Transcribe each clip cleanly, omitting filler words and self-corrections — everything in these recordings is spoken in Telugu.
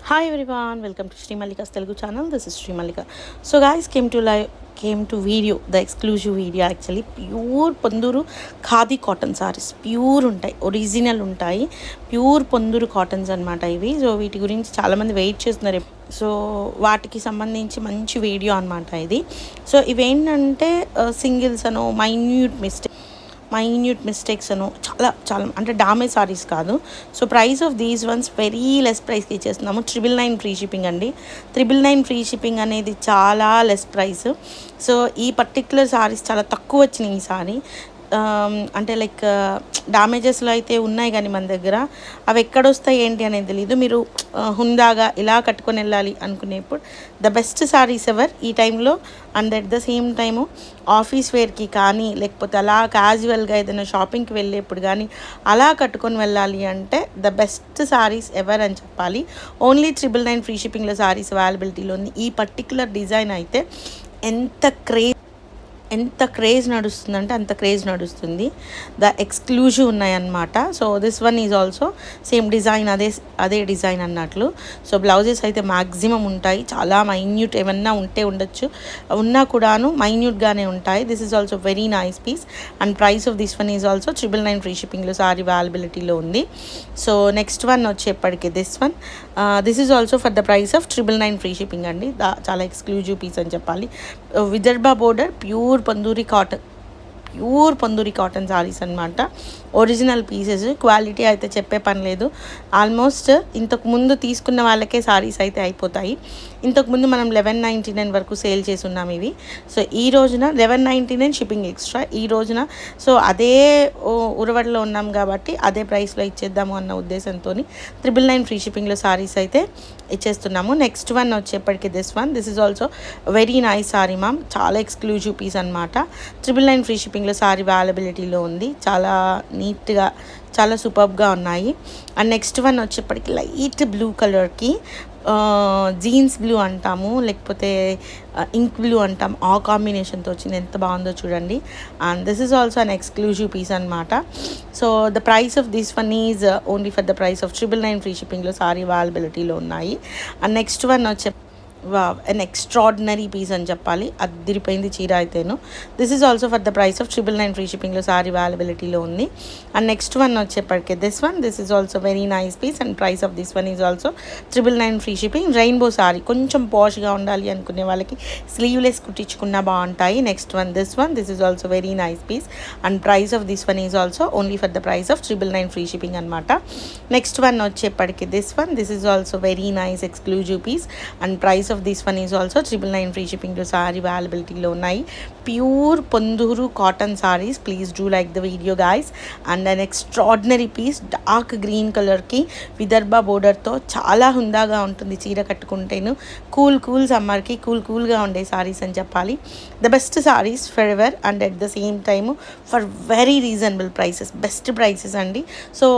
Hi everyone, welcome to Sri Mallika's Telugu channel. This is Sri Mallika. So guys, came to video, the exclusive video actually. Pure Panduru Khadi cotton sarees. Pure untai, original untai. Pure Panduru cottons అనమాట ఇవి. సో వీటి గురించి చాలామంది వెయిట్ చేస్తున్నారు. సో వాటికి సంబంధించి మంచి వీడియో అనమాట ఇది. సో ఇవేంటంటే సింగిల్స్ అనో మైన్యూట్ మిస్టేక్స్ అను చాలా అంటే డామేజ్ సారీస్ కాదు. So price of these once very less ప్రైస్కి ఇచ్చేస్తున్నాము. 999 ఫ్రీ షిప్పింగ్ అండి. 999 ఫ్రీ షిప్పింగ్ అనేది చాలా లెస్ ప్రైస్. సో ఈ పర్టిక్యులర్ సారీస్ చాలా తక్కువ వచ్చినాయి ఈ సారీ. అంటే లైక్ డ్యామేజెస్లో అయితే ఉన్నాయి కానీ మన దగ్గర అవి ఎక్కడొస్తాయి ఏంటి అనేది తెలీదు. మీరు హుందాగా ఇలా కట్టుకొని వెళ్ళాలి అనుకునేప్పుడు ద బెస్ట్ సారీస్ ఎవర్ ఈ టైంలో. And at the same time office వేర్కి కానీ లేకపోతే అలా క్యాజువల్గా ఏదైనా షాపింగ్కి వెళ్ళేప్పుడు కానీ అలా కట్టుకొని వెళ్ళాలి అంటే ద బెస్ట్ సారీస్ ఎవర్ అని చెప్పాలి. ఓన్లీ 999 ఫ్రీ షిప్పింగ్లో సారీస్ అవైలబిలిటీలో ఉంది. ఈ పర్టిక్యులర్ డిజైన్ అయితే ఎంత క్రేజ్ నడుస్తుందంటే అంత క్రేజ్ నడుస్తుంది. ద ఎక్స్క్లూజివ్ ఉన్నాయన్నమాట. So this one is also same design, అదే డిజైన్ అన్నట్లు. సో బ్లౌజెస్ అయితే మ్యాక్సిమం ఉంటాయి. చాలా మైన్యూట్ ఏమన్నా ఉండొచ్చు, ఉన్నా కూడాను మైన్యూట్గానే ఉంటాయి. This is also very nice piece. And price of this one is also 999 free షిప్పింగ్లో సారీ అవైలబిలిటీలో ఉంది. సో నెక్స్ట్ వన్ వచ్చేప్పటికి this one, this is also for the price of 999 free shipping అండి. చాలా ఎక్స్క్లూజివ్ పీస్ అని చెప్పాలి. Vidarbha border pure Ponduru cotton saris అనమాట. Original pieces. క్వాలిటీ అయితే చెప్పే పని లేదు. ఆల్మోస్ట్ ఇంతకు ముందు తీసుకున్న వాళ్ళకే సారీస్ అయితే అయిపోతాయి. ఇంతకుముందు మనం 1199 వరకు సేల్ చేసి ఉన్నాం ఇవి. సో ఈ రోజున 1199 షిప్పింగ్ ఎక్స్ట్రా. ఈ రోజున సో అదే ఉరవడిలో ఉన్నాం కాబట్టి అదే ప్రైస్లో ఇచ్చేద్దాము అన్న ఉద్దేశంతో 999 ఫ్రీ షిప్పింగ్లో సారీస్ అయితే ఇచ్చేస్తున్నాము. నెక్స్ట్ వన్ వచ్చేప్పటికి this is also very nice sorry ma'am. చాలా ఎక్స్క్లూజివ్ పీస్ అనమాట. 999 ఫ్రీ షిప్పింగ్లో సారీ అవైలబిలిటీలో ఉంది. చాలా నీట్గా చాలా సూపర్బ్గా ఉన్నాయి. అండ్ నెక్స్ట్ వన్ వచ్చేప్పటికి లైట్ బ్లూ కలర్కి జీన్స్ బ్లూ అంటాము, లేకపోతే ఇంక్ బ్లూ అంటాం, ఆ కాంబినేషన్తో వచ్చింది. ఎంత బాగుందో చూడండి. And this is also an exclusive piece అనమాట. So the price of this one is only for the price of 999 free షిప్పింగ్లో సారీ అవైలబిలిటీలో ఉన్నాయి. And next one an extraordinary piece అని చెప్పాలి. అదిరిపోయింది చీర అయితేను. This is also for the price of 999 free షిప్పింగ్లో సారీ అవైలబిలిటీలో ఉంది. అండ్ నెక్స్ట్ వన్ వచ్చేప్పటికే this is also very nice piece. And price of this one is also 999 free shipping. Rainbow sari కొంచెం పాష్గా ఉండాలి అనుకునే వాళ్ళకి స్లీవ్లెస్ కుట్టించుకున్నా బాగుంటాయి. Next one this is also very nice piece. And price of this one is also only for the price of 999 free shipping అనమాట. నెక్స్ట్ వన్ వచ్చేప్పటికి this is also very nice exclusive piece. And price of this one is also 999 free షిప్పింగ్లో సారీ అవైలబిలిటీలో ఉన్నాయి. Pure Ponduru cotton saris. Please do like the video guys. And an extraordinary piece. Dark green కలర్కి విదర్భ బోర్డర్తో చాలా హుందాగా ఉంటుంది చీర కట్టుకుంటేను. కూల్ సమ్మర్కి కూల్గా ఉండే సారీస్ అని చెప్పాలి. The best saris for ever. And at the same time for very reasonable prices. Best prices అండి. సో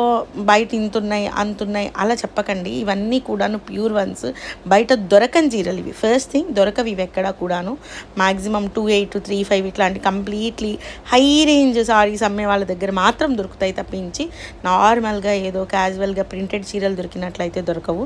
బయట ఇంతున్నాయి అంతున్నాయి అలా చెప్పకండి. ఇవన్నీ కూడాను ప్యూర్ వన్స్. బయట దొరకని చీరలు ఇవి. ఫస్ట్ థింగ్ దొరకవి ఇవి ఎక్కడా కూడాను. మ్యాక్సిమం 2800, 3500 ఇట్లాంటి కంప్లీట్లీ హై రేంజ్ సారీస్ అమ్మే వాళ్ళ దగ్గర మాత్రం దొరుకుతాయి తప్పించి నార్మల్గా ఏదో క్యాజువల్గా ప్రింటెడ్ చీరలు దొరికినట్లయితే దొరకవు.